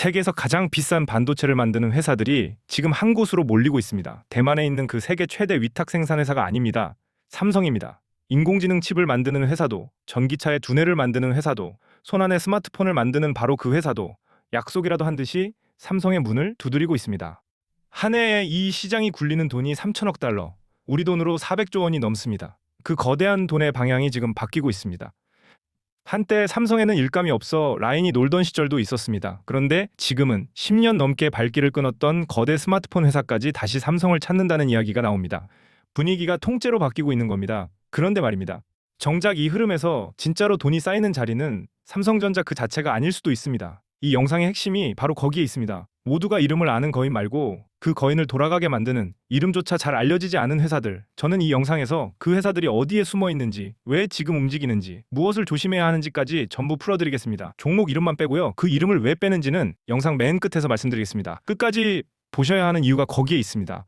세계에서 가장 비싼 반도체를 만드는 회사들이 지금 한 곳으로 몰리고 있습니다. 대만에 있는 그 세계 최대 위탁 생산 회사가 아닙니다. 삼성입니다. 인공지능 칩을 만드는 회사도, 전기차의 두뇌를 만드는 회사도, 손안의 스마트폰을 만드는 바로 그 회사도 약속이라도 한 듯이 삼성의 문을 두드리고 있습니다. 한 해에 이 시장이 굴리는 돈이 3천억 달러, 우리 돈으로 400조 원이 넘습니다. 그 거대한 돈의 방향이 지금 바뀌고 있습니다. 한때 삼성에는 일감이 없어 라인이 놀던 시절도 있었습니다. 그런데 지금은 10년 넘게 발길을 끊었던 거대 스마트폰 회사까지 다시 삼성을 찾는다는 이야기가 나옵니다. 분위기가 통째로 바뀌고 있는 겁니다. 그런데 말입니다. 정작 이 흐름에서 진짜로 돈이 쌓이는 자리는 삼성전자 그 자체가 아닐 수도 있습니다. 이 영상의 핵심이 바로 거기에 있습니다. 모두가 이름을 아는 거인 말고 그 거인을 돌아가게 만드는 이름조차 잘 알려지지 않은 회사들. 저는 이 영상에서 그 회사들이 어디에 숨어 있는지, 왜 지금 움직이는지, 무엇을 조심해야 하는지까지 전부 풀어드리겠습니다. 종목 이름만 빼고요. 그 이름을 왜 빼는지는 영상 맨 끝에서 말씀드리겠습니다. 끝까지 보셔야 하는 이유가 거기에 있습니다.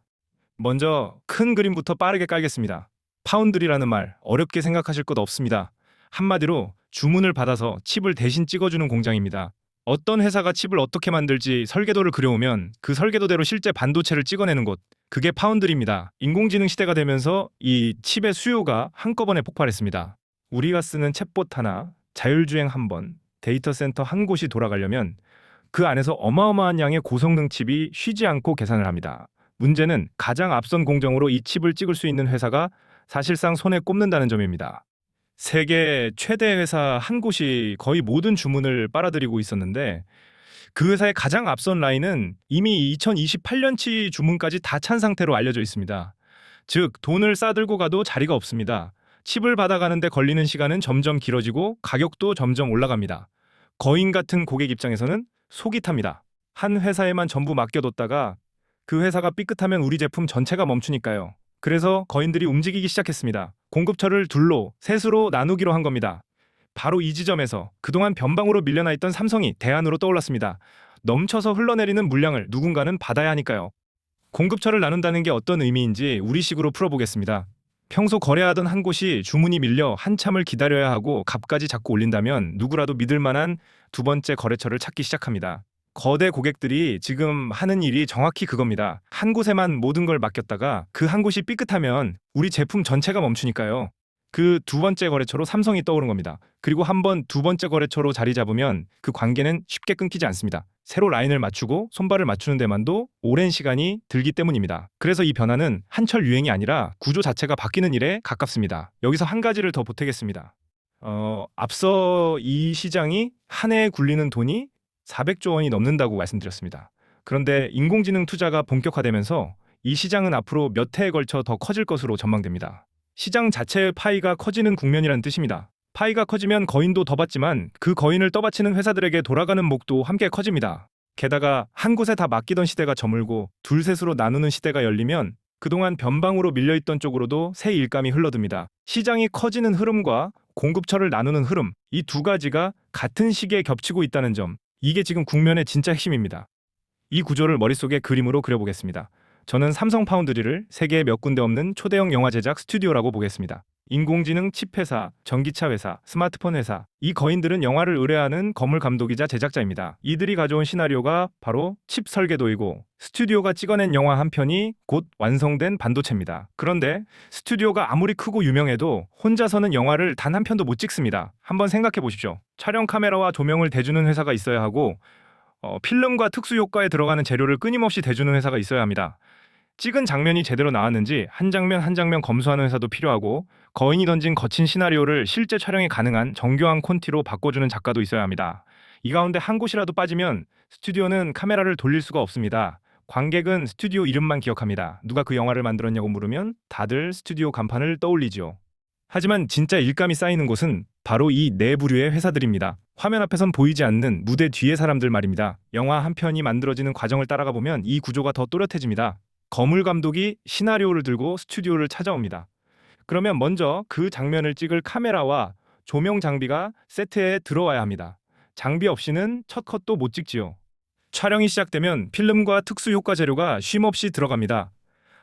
먼저 큰 그림부터 빠르게 깔겠습니다. 파운드리라는 말 어렵게 생각하실 것 없습니다. 한마디로 주문을 받아서 칩을 대신 찍어주는 공장입니다. 어떤 회사가 칩을 어떻게 만들지 설계도를 그려오면 그 설계도대로 실제 반도체를 찍어내는 곳, 그게 파운드리입니다. 인공지능 시대가 되면서 이 칩의 수요가 한꺼번에 폭발했습니다. 우리가 쓰는 챗봇 하나, 자율주행 한 번, 데이터 센터 한 곳이 돌아가려면 그 안에서 어마어마한 양의 고성능 칩이 쉬지 않고 계산을 합니다. 문제는 가장 앞선 공정으로 이 칩을 찍을 수 있는 회사가 사실상 손에 꼽는다는 점입니다. 세계 최대 회사 한 곳이 거의 모든 주문을 빨아들이고 있었는데 그 회사의 가장 앞선 라인은 이미 2028년치 주문까지 다 찬 상태로 알려져 있습니다. 즉 돈을 싸들고 가도 자리가 없습니다. 칩을 받아가는데 걸리는 시간은 점점 길어지고 가격도 점점 올라갑니다. 거인 같은 고객 입장에서는 속이 탑니다. 한 회사에만 전부 맡겨뒀다가 그 회사가 삐끗하면 우리 제품 전체가 멈추니까요. 그래서 거인들이 움직이기 시작했습니다. 공급처를 둘로, 셋으로 나누기로 한 겁니다. 바로 이 지점에서 그동안 변방으로 밀려나 있던 삼성이 대안으로 떠올랐습니다. 넘쳐서 흘러내리는 물량을 누군가는 받아야 하니까요. 공급처를 나눈다는 게 어떤 의미인지 우리식으로 풀어보겠습니다. 평소 거래하던 한 곳이 주문이 밀려 한참을 기다려야 하고 값까지 자꾸 올린다면 누구라도 믿을 만한 두 번째 거래처를 찾기 시작합니다. 거대 고객들이 지금 하는 일이 정확히 그겁니다. 한 곳에만 모든 걸 맡겼다가 그 한 곳이 삐끗하면 우리 제품 전체가 멈추니까요. 그 두 번째 거래처로 삼성이 떠오른 겁니다. 그리고 한번 두 번째 거래처로 자리 잡으면 그 관계는 쉽게 끊기지 않습니다. 새로 라인을 맞추고 손발을 맞추는 데만도 오랜 시간이 들기 때문입니다. 그래서 이 변화는 한철 유행이 아니라 구조 자체가 바뀌는 일에 가깝습니다. 여기서 한 가지를 더 보태겠습니다. 앞서 이 시장이 한 해에 굴리는 돈이 400조 원이 넘는다고 말씀드렸습니다. 그런데 인공지능 투자가 본격화되면서 이 시장은 앞으로 몇 해에 걸쳐 더 커질 것으로 전망됩니다. 시장 자체의 파이가 커지는 국면이란 뜻입니다. 파이가 커지면 거인도 더 받지만 그 거인을 떠받치는 회사들에게 돌아가는 목도 함께 커집니다. 게다가 한 곳에 다 맡기던 시대가 저물고 둘셋으로 나누는 시대가 열리면 그동안 변방으로 밀려있던 쪽으로도 새 일감이 흘러듭니다. 시장이 커지는 흐름과 공급처를 나누는 흐름, 이 두 가지가 같은 시기에 겹치고 있다는 점, 이게 지금 국면의 진짜 핵심입니다. 이 구조를 머릿속에 그림으로 그려보겠습니다. 저는 삼성 파운드리를 세계에 몇 군데 없는 초대형 영화 제작 스튜디오라고 보겠습니다. 인공지능 칩 회사, 전기차 회사, 스마트폰 회사, 이 거인들은 영화를 의뢰하는 건물 감독이자 제작자입니다. 이들이 가져온 시나리오가 바로 칩 설계도이고 스튜디오가 찍어낸 영화 한 편이 곧 완성된 반도체입니다. 그런데 스튜디오가 아무리 크고 유명해도 혼자서는 영화를 단 한 편도 못 찍습니다. 한번 생각해 보십시오. 촬영 카메라와 조명을 대주는 회사가 있어야 하고 필름과 특수 효과에 들어가는 재료를 끊임없이 대주는 회사가 있어야 합니다. 찍은 장면이 제대로 나왔는지 한 장면 한 장면 검수하는 회사도 필요하고 거인이 던진 거친 시나리오를 실제 촬영이 가능한 정교한 콘티로 바꿔주는 작가도 있어야 합니다. 이 가운데 한 곳이라도 빠지면 스튜디오는 카메라를 돌릴 수가 없습니다. 관객은 스튜디오 이름만 기억합니다. 누가 그 영화를 만들었냐고 물으면 다들 스튜디오 간판을 떠올리죠. 하지만 진짜 일감이 쌓이는 곳은 바로 이 네 부류의 회사들입니다. 화면 앞에선 보이지 않는 무대 뒤의 사람들 말입니다. 영화 한 편이 만들어지는 과정을 따라가 보면 이 구조가 더 또렷해집니다. 거물 감독이 시나리오를 들고 스튜디오를 찾아옵니다. 그러면 먼저 그 장면을 찍을 카메라와 조명 장비가 세트에 들어와야 합니다. 장비 없이는 첫 컷도 못 찍지요. 촬영이 시작되면 필름과 특수 효과 재료가 쉼없이 들어갑니다.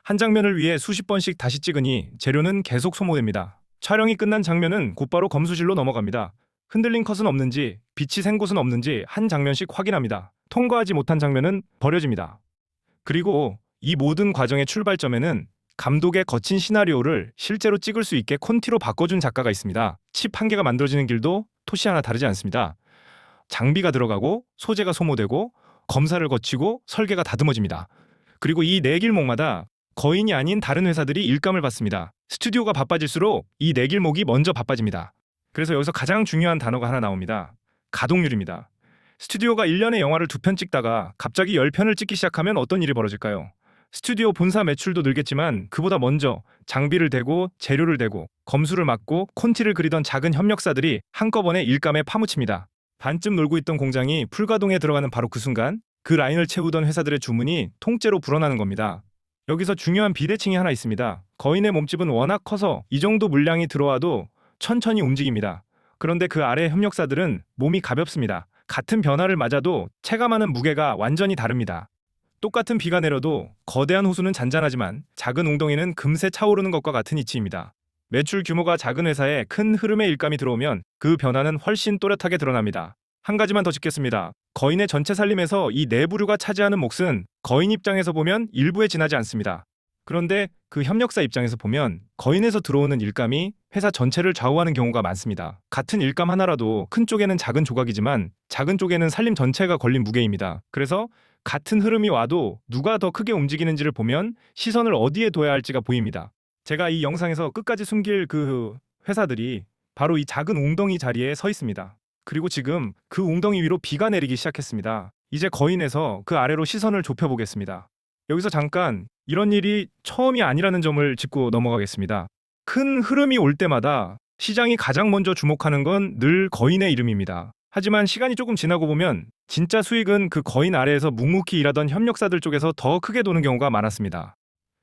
한 장면을 위해 수십 번씩 다시 찍으니 재료는 계속 소모됩니다. 촬영이 끝난 장면은 곧바로 검수실로 넘어갑니다. 흔들린 컷은 없는지, 빛이 샌 곳은 없는지 한 장면씩 확인합니다. 통과하지 못한 장면은 버려집니다. 그리고 이 모든 과정의 출발점에는 감독의 거친 시나리오를 실제로 찍을 수 있게 콘티로 바꿔준 작가가 있습니다. 칩 한 개가 만들어지는 길도 토시 하나 다르지 않습니다. 장비가 들어가고 소재가 소모되고 검사를 거치고 설계가 다듬어집니다. 그리고 이 네 길목마다 거인이 아닌 다른 회사들이 일감을 받습니다. 스튜디오가 바빠질수록 이 네 길목이 먼저 바빠집니다. 그래서 여기서 가장 중요한 단어가 하나 나옵니다. 가동률입니다. 스튜디오가 1년에 영화를 2편 찍다가 갑자기 10편을 찍기 시작하면 어떤 일이 벌어질까요? 스튜디오 본사 매출도 늘겠지만 그보다 먼저 장비를 대고 재료를 대고 검수를 맡고 콘티를 그리던 작은 협력사들이 한꺼번에 일감에 파묻힙니다. 반쯤 놀고 있던 공장이 풀가동에 들어가는 바로 그 순간 그 라인을 채우던 회사들의 주문이 통째로 불어나는 겁니다. 여기서 중요한 비대칭이 하나 있습니다. 거인의 몸집은 워낙 커서 이 정도 물량이 들어와도 천천히 움직입니다. 그런데 그 아래 협력사들은 몸이 가볍습니다. 같은 변화를 맞아도 체감하는 무게가 완전히 다릅니다. 똑같은 비가 내려도 거대한 호수는 잔잔하지만 작은 웅덩이는 금세 차오르는 것과 같은 이치입니다. 매출 규모가 작은 회사에 큰 흐름의 일감이 들어오면 그 변화는 훨씬 또렷하게 드러납니다. 한 가지만 더 짚겠습니다. 거인의 전체 살림에서 이 네 부류가 차지하는 몫은 거인 입장에서 보면 일부에 지나지 않습니다. 그런데 그 협력사 입장에서 보면 거인에서 들어오는 일감이 회사 전체를 좌우하는 경우가 많습니다. 같은 일감 하나라도 큰 쪽에는 작은 조각이지만 작은 쪽에는 살림 전체가 걸린 무게입니다. 그래서 같은 흐름이 와도 누가 더 크게 움직이는지를 보면 시선을 어디에 둬야 할지가 보입니다. 제가 이 영상에서 끝까지 숨길 그 회사들이 바로 이 작은 웅덩이 자리에 서 있습니다. 그리고 지금 그 웅덩이 위로 비가 내리기 시작했습니다. 이제 거인에서 그 아래로 시선을 좁혀보겠습니다. 여기서 잠깐 이런 일이 처음이 아니라는 점을 짚고 넘어가겠습니다. 큰 흐름이 올 때마다 시장이 가장 먼저 주목하는 건 늘 거인의 이름입니다. 하지만 시간이 조금 지나고 보면 진짜 수익은 그 거인 아래에서 묵묵히 일하던 협력사들 쪽에서 더 크게 도는 경우가 많았습니다.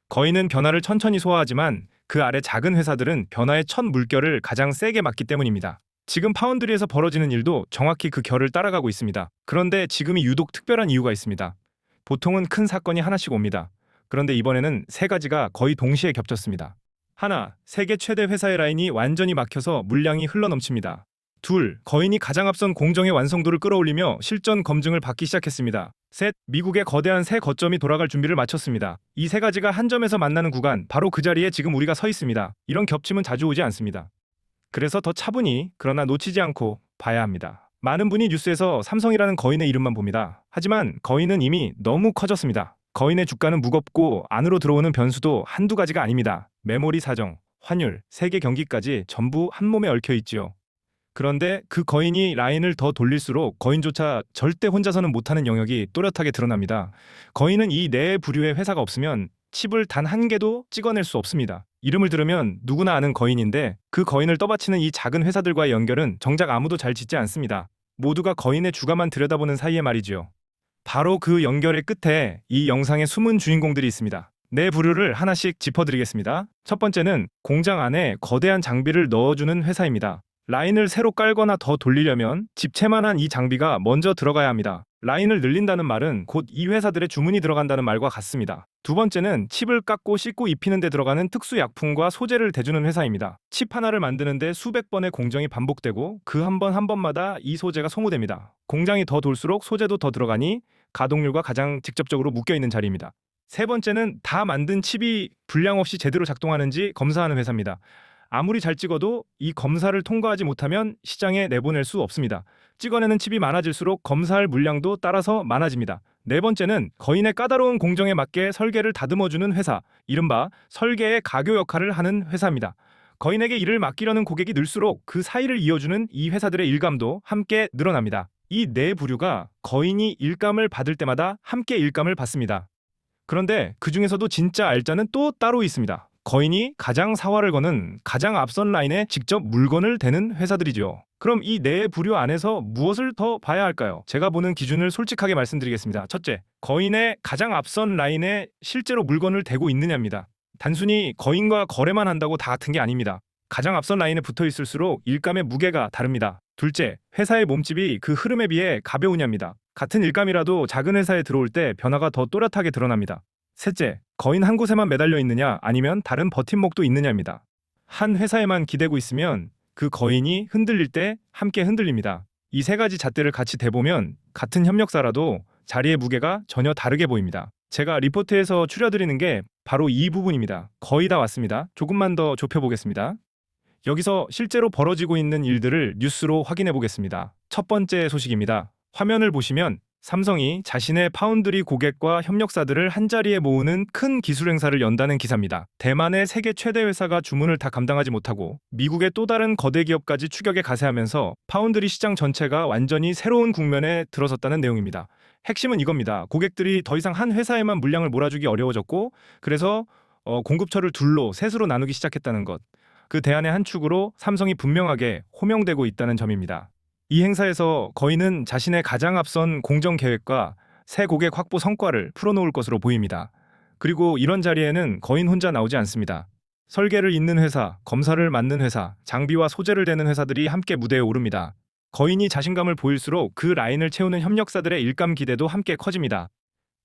거인은 변화를 천천히 소화하지만 그 아래 작은 회사들은 변화의 첫 물결을 가장 세게 맞기 때문입니다. 지금 파운드리에서 벌어지는 일도 정확히 그 결을 따라가고 있습니다. 그런데 지금이 유독 특별한 이유가 있습니다. 보통은 큰 사건이 하나씩 옵니다. 그런데 이번에는 세 가지가 거의 동시에 겹쳤습니다. 하나, 세계 최대 회사의 라인이 완전히 막혀서 물량이 흘러넘칩니다. 둘, 거인이 가장 앞선 공정의 완성도를 끌어올리며 실전 검증을 받기 시작했습니다. 셋, 미국의 거대한 새 거점이 돌아갈 준비를 마쳤습니다. 이 세 가지가 한 점에서 만나는 구간, 바로 그 자리에 지금 우리가 서 있습니다. 이런 겹침은 자주 오지 않습니다. 그래서 더 차분히, 그러나 놓치지 않고 봐야 합니다. 많은 분이 뉴스에서 삼성이라는 거인의 이름만 봅니다. 하지만 거인은 이미 너무 커졌습니다. 거인의 주가는 무겁고 안으로 들어오는 변수도 한두 가지가 아닙니다. 메모리 사정, 환율, 세계 경기까지 전부 한 몸에 얽혀 있지요. 그런데 그 거인이 라인을 더 돌릴수록 거인조차 절대 혼자서는 못하는 영역이 또렷하게 드러납니다. 거인은 이 네 부류의 회사가 없으면 칩을 단 한 개도 찍어낼 수 없습니다. 이름을 들으면 누구나 아는 거인인데 그 거인을 떠받치는 이 작은 회사들과의 연결은 정작 아무도 잘 짓지 않습니다. 모두가 거인의 주가만 들여다보는 사이에 말이지요. 바로 그 연결의 끝에 이 영상의 숨은 주인공들이 있습니다. 네 부류를 하나씩 짚어드리겠습니다. 첫 번째는 공장 안에 거대한 장비를 넣어주는 회사입니다. 라인을 새로 깔거나 더 돌리려면 집채만한 이 장비가 먼저 들어가야 합니다. 라인을 늘린다는 말은 곧 이 회사들의 주문이 들어간다는 말과 같습니다. 두 번째는 칩을 깎고 씻고 입히는 데 들어가는 특수 약품과 소재를 대주는 회사입니다. 칩 하나를 만드는데 수백 번의 공정이 반복되고 그 한 번 한 번마다 이 소재가 소모됩니다. 공장이 더 돌수록 소재도 더 들어가니 가동률과 가장 직접적으로 묶여있는 자리입니다. 세 번째는 다 만든 칩이 불량 없이 제대로 작동하는지 검사하는 회사입니다. 아무리 잘 찍어도 이 검사를 통과하지 못하면 시장에 내보낼 수 없습니다. 찍어내는 칩이 많아질수록 검사할 물량도 따라서 많아집니다. 네 번째는 거인의 까다로운 공정에 맞게 설계를 다듬어주는 회사, 이른바 설계의 가교 역할을 하는 회사입니다. 거인에게 일을 맡기려는 고객이 늘수록 그 사이를 이어주는 이 회사들의 일감도 함께 늘어납니다. 이 네 부류가 거인이 일감을 받을 때마다 함께 일감을 받습니다. 그런데 그 중에서도 진짜 알짜는 또 따로 있습니다. 거인이 가장 사활을 거는 가장 앞선 라인에 직접 물건을 대는 회사들이죠. 그럼 이 네 부류 안에서 무엇을 더 봐야 할까요? 제가 보는 기준을 솔직하게 말씀드리겠습니다. 첫째, 거인의 가장 앞선 라인에 실제로 물건을 대고 있느냐입니다. 단순히 거인과 거래만 한다고 다 같은 게 아닙니다. 가장 앞선 라인에 붙어 있을수록 일감의 무게가 다릅니다. 둘째, 회사의 몸집이 그 흐름에 비해 가벼우냐입니다. 같은 일감이라도 작은 회사에 들어올 때 변화가 더 또렷하게 드러납니다. 셋째, 거인 한 곳에만 매달려 있느냐 아니면 다른 버팀목도 있느냐입니다. 한 회사에만 기대고 있으면 그 거인이 흔들릴 때 함께 흔들립니다. 이 세 가지 잣대를 같이 대보면 같은 협력사라도 자리의 무게가 전혀 다르게 보입니다. 제가 리포트에서 추려드리는 게 바로 이 부분입니다. 거의 다 왔습니다. 조금만 더 좁혀보겠습니다. 여기서 실제로 벌어지고 있는 일들을 뉴스로 확인해 보겠습니다. 첫 번째 소식입니다. 화면을 보시면 삼성이 자신의 파운드리 고객과 협력사들을 한자리에 모으는 큰 기술 행사를 연다는 기사입니다. 대만의 세계 최대 회사가 주문을 다 감당하지 못하고 미국의 또 다른 거대 기업까지 추격에 가세하면서 파운드리 시장 전체가 완전히 새로운 국면에 들어섰다는 내용입니다. 핵심은 이겁니다. 고객들이 더 이상 한 회사에만 물량을 몰아주기 어려워졌고, 그래서 공급처를 둘로 셋으로 나누기 시작했다는 것. 그 대안의 한 축으로 삼성이 분명하게 호명되고 있다는 점입니다. 이 행사에서 거인은 자신의 가장 앞선 공정 계획과 새 고객 확보 성과를 풀어놓을 것으로 보입니다. 그리고 이런 자리에는 거인 혼자 나오지 않습니다. 설계를 잇는 회사, 검사를 맡는 회사, 장비와 소재를 대는 회사들이 함께 무대에 오릅니다. 거인이 자신감을 보일수록 그 라인을 채우는 협력사들의 일감 기대도 함께 커집니다.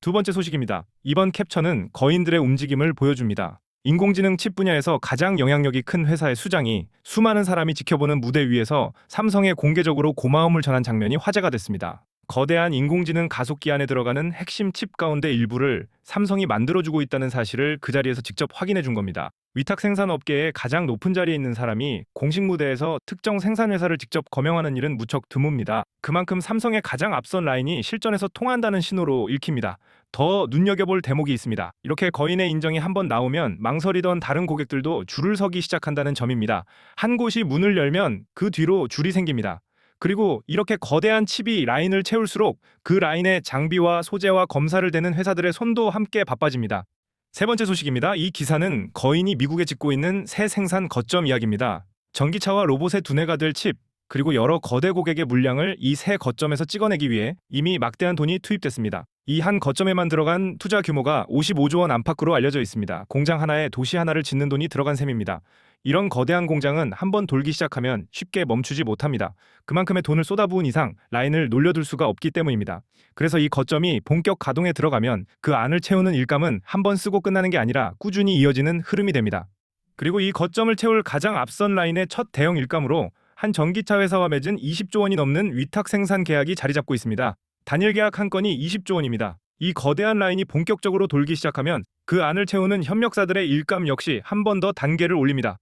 두 번째 소식입니다. 이번 캡처는 거인들의 움직임을 보여줍니다. 인공지능 칩 분야에서 가장 영향력이 큰 회사의 수장이 수많은 사람이 지켜보는 무대 위에서 삼성에 공개적으로 고마움을 전한 장면이 화제가 됐습니다. 거대한 인공지능 가속기 안에 들어가는 핵심 칩 가운데 일부를 삼성이 만들어주고 있다는 사실을 그 자리에서 직접 확인해 준 겁니다. 위탁 생산 업계의 가장 높은 자리에 있는 사람이 공식 무대에서 특정 생산 회사를 직접 거명하는 일은 무척 드뭅니다. 그만큼 삼성의 가장 앞선 라인이 실전에서 통한다는 신호로 읽힙니다. 더 눈여겨볼 대목이 있습니다. 이렇게 거인의 인정이 한번 나오면 망설이던 다른 고객들도 줄을 서기 시작한다는 점입니다. 한 곳이 문을 열면 그 뒤로 줄이 생깁니다. 그리고 이렇게 거대한 칩이 라인을 채울수록 그 라인의 장비와 소재와 검사를 대는 회사들의 손도 함께 바빠집니다. 세 번째 소식입니다. 이 기사는 거인이 미국에 짓고 있는 새 생산 거점 이야기입니다. 전기차와 로봇의 두뇌가 될 칩, 그리고 여러 거대 고객의 물량을 이 새 거점에서 찍어내기 위해 이미 막대한 돈이 투입됐습니다. 이 한 거점에만 들어간 투자 규모가 55조 원 안팎으로 알려져 있습니다. 공장 하나에 도시 하나를 짓는 돈이 들어간 셈입니다. 이런 거대한 공장은 한번 돌기 시작하면 쉽게 멈추지 못합니다. 그만큼의 돈을 쏟아부은 이상 라인을 놀려둘 수가 없기 때문입니다. 그래서 이 거점이 본격 가동에 들어가면 그 안을 채우는 일감은 한번 쓰고 끝나는 게 아니라 꾸준히 이어지는 흐름이 됩니다. 그리고 이 거점을 채울 가장 앞선 라인의 첫 대형 일감으로 한 전기차 회사와 맺은 20조 원이 넘는 위탁 생산 계약이 자리 잡고 있습니다. 단일 계약 한 건이 20조 원입니다. 이 거대한 라인이 본격적으로 돌기 시작하면 그 안을 채우는 협력사들의 일감 역시 한 번 더 단계를 올립니다.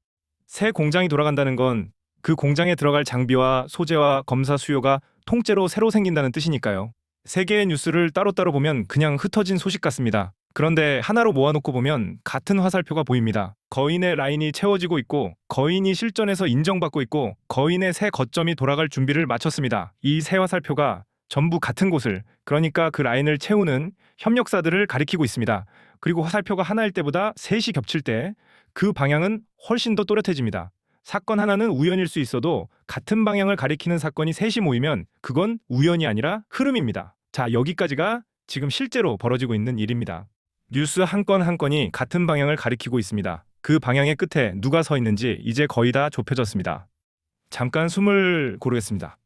새 공장이 돌아간다는 건 그 공장에 들어갈 장비와 소재와 검사 수요가 통째로 새로 생긴다는 뜻이니까요. 세 개의 뉴스를 따로따로 보면 그냥 흩어진 소식 같습니다. 그런데 하나로 모아놓고 보면 같은 화살표가 보입니다. 거인의 라인이 채워지고 있고, 거인이 실전에서 인정받고 있고, 거인의 새 거점이 돌아갈 준비를 마쳤습니다. 이 세 화살표가 전부 같은 곳을, 그러니까 그 라인을 채우는 협력사들을 가리키고 있습니다. 그리고 화살표가 하나일 때보다 셋이 겹칠 때 그 방향은 훨씬 더 또렷해집니다. 사건 하나는 우연일 수 있어도 같은 방향을 가리키는 사건이 셋이 모이면 그건 우연이 아니라 흐름입니다. 자, 여기까지가 지금 실제로 벌어지고 있는 일입니다. 뉴스 한 건 한 건이 같은 방향을 가리키고 있습니다. 그 방향의 끝에 누가 서 있는지 이제 거의 다 좁혀졌습니다. 잠깐 숨을 고르겠습니다.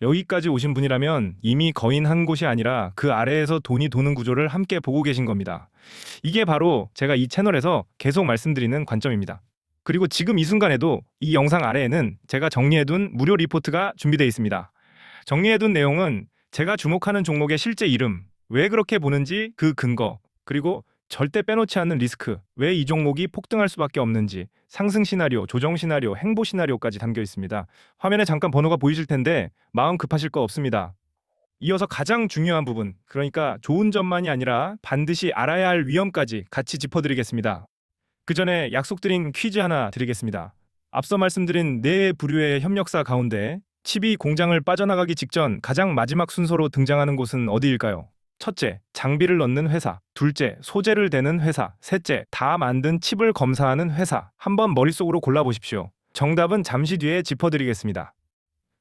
여기까지 오신 분이라면 이미 거인 한 곳이 아니라 그 아래에서 돈이 도는 구조를 함께 보고 계신 겁니다. 이게 바로 제가 이 채널에서 계속 말씀드리는 관점입니다. 그리고 지금 이 순간에도 이 영상 아래에는 제가 정리해둔 무료 리포트가 준비되어 있습니다. 정리해둔 내용은 제가 주목하는 종목의 실제 이름, 왜 그렇게 보는지 그 근거, 그리고 절대 빼놓지 않는 리스크, 왜 이 종목이 폭등할 수밖에 없는지, 상승 시나리오, 조정 시나리오, 행보 시나리오까지 담겨 있습니다. 화면에 잠깐 번호가 보이실 텐데 마음 급하실 거 없습니다. 이어서 가장 중요한 부분, 그러니까 좋은 점만이 아니라 반드시 알아야 할 위험까지 같이 짚어드리겠습니다. 그 전에 약속드린 퀴즈 하나 드리겠습니다. 앞서 말씀드린 네 부류의 협력사 가운데 칩이 공장을 빠져나가기 직전 가장 마지막 순서로 등장하는 곳은 어디일까요? 첫째, 장비를 넣는 회사. 둘째, 소재를 대는 회사. 셋째, 다 만든 칩을 검사하는 회사. 한번 머릿속으로 골라보십시오. 정답은 잠시 뒤에 짚어드리겠습니다.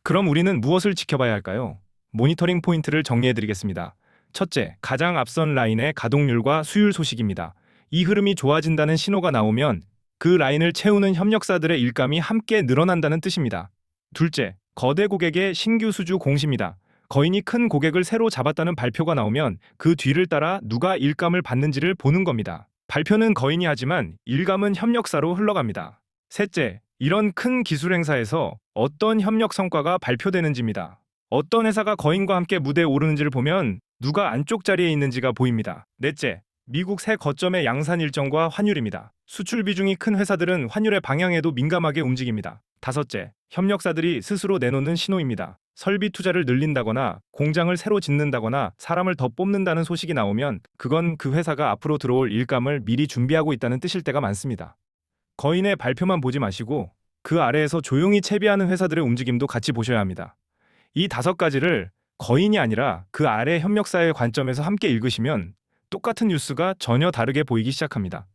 그럼 우리는 무엇을 지켜봐야 할까요? 모니터링 포인트를 정리해드리겠습니다. 첫째, 가장 앞선 라인의 가동률과 수율 소식입니다. 이 흐름이 좋아진다는 신호가 나오면 그 라인을 채우는 협력사들의 일감이 함께 늘어난다는 뜻입니다. 둘째, 거대 고객의 신규 수주 공시입니다. 거인이 큰 고객을 새로 잡았다는 발표가 나오면 그 뒤를 따라 누가 일감을 받는지를 보는 겁니다. 발표는 거인이 하지만 일감은 협력사로 흘러갑니다. 셋째, 이런 큰 기술 행사에서 어떤 협력 성과가 발표되는지입니다. 어떤 회사가 거인과 함께 무대에 오르는지를 보면 누가 안쪽 자리에 있는지가 보입니다. 넷째, 미국 새 거점의 양산 일정과 환율입니다. 수출 비중이 큰 회사들은 환율의 방향에도 민감하게 움직입니다. 다섯째, 협력사들이 스스로 내놓는 신호입니다. 설비 투자를 늘린다거나 공장을 새로 짓는다거나 사람을 더 뽑는다는 소식이 나오면 그건 그 회사가 앞으로 들어올 일감을 미리 준비하고 있다는 뜻일 때가 많습니다. 거인의 발표만 보지 마시고 그 아래에서 조용히 채비하는 회사들의 움직임도 같이 보셔야 합니다. 이 다섯 가지를 거인이 아니라 그 아래 협력사의 관점에서 함께 읽으시면 똑같은 뉴스가 전혀 다르게 보이기 시작합니다.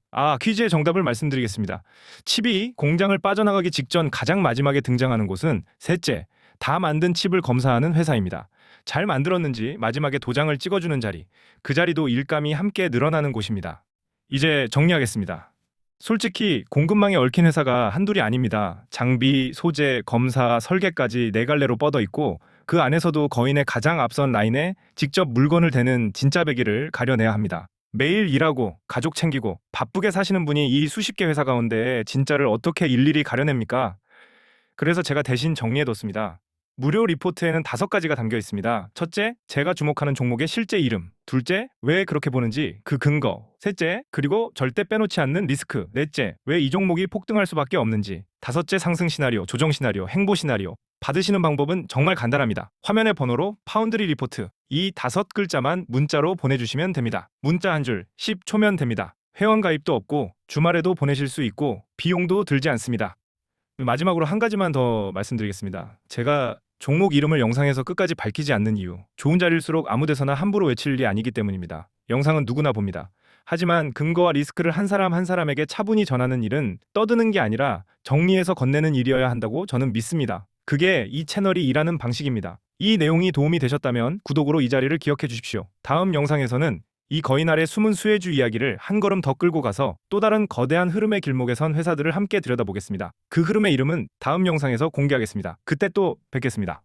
퀴즈의 정답을 말씀드리겠습니다. 칩이 공장을 빠져나가기 직전 가장 마지막에 등장하는 곳은 셋째, 다 만든 칩을 검사하는 회사입니다. 잘 만들었는지 마지막에 도장을 찍어주는 자리, 그 자리도 일감이 함께 늘어나는 곳입니다. 이제 정리하겠습니다. 솔직히 공급망에 얽힌 회사가 한둘이 아닙니다. 장비, 소재, 검사, 설계까지 네 갈래로 뻗어 있고 그 안에서도 거인의 가장 앞선 라인에 직접 물건을 대는 진짜 배기를 가려내야 합니다. 매일 일하고 가족 챙기고 바쁘게 사시는 분이 이 수십 개 회사 가운데 진짜를 어떻게 일일이 가려냅니까? 그래서 제가 대신 정리해뒀습니다. 무료 리포트에는 5가지가 담겨 있습니다. 첫째, 제가 주목하는 종목의 실제 이름. 둘째, 왜 그렇게 보는지 그 근거. 셋째, 그리고 절대 빼놓지 않는 리스크. 넷째, 왜 이 종목이 폭등할 수밖에 없는지. 다섯째, 상승 시나리오, 조정 시나리오, 행보 시나리오. 받으시는 방법은 정말 간단합니다. 화면의 번호로 파운드리 리포트 이 5글자만 문자로 보내주시면 됩니다. 문자 한 줄 10초면 됩니다. 회원 가입도 없고 주말에도 보내실 수 있고 비용도 들지 않습니다. 마지막으로 한 가지만 더 말씀드리겠습니다. 제가 종목 이름을 영상에서 끝까지 밝히지 않는 이유, 좋은 자리일수록 아무 데서나 함부로 외칠 일이 아니기 때문입니다. 영상은 누구나 봅니다. 하지만 근거와 리스크를 한 사람 한 사람에게 차분히 전하는 일은 떠드는 게 아니라 정리해서 건네는 일이어야 한다고 저는 믿습니다. 그게 이 채널이 일하는 방식입니다. 이 내용이 도움이 되셨다면 구독으로 이 자리를 기억해 주십시오. 다음 영상에서는 이 거인 아래 숨은 수혜주 이야기를 한 걸음 더 끌고 가서 또 다른 거대한 흐름의 길목에 선 회사들을 함께 들여다보겠습니다. 그 흐름의 이름은 다음 영상에서 공개하겠습니다. 그때 또 뵙겠습니다.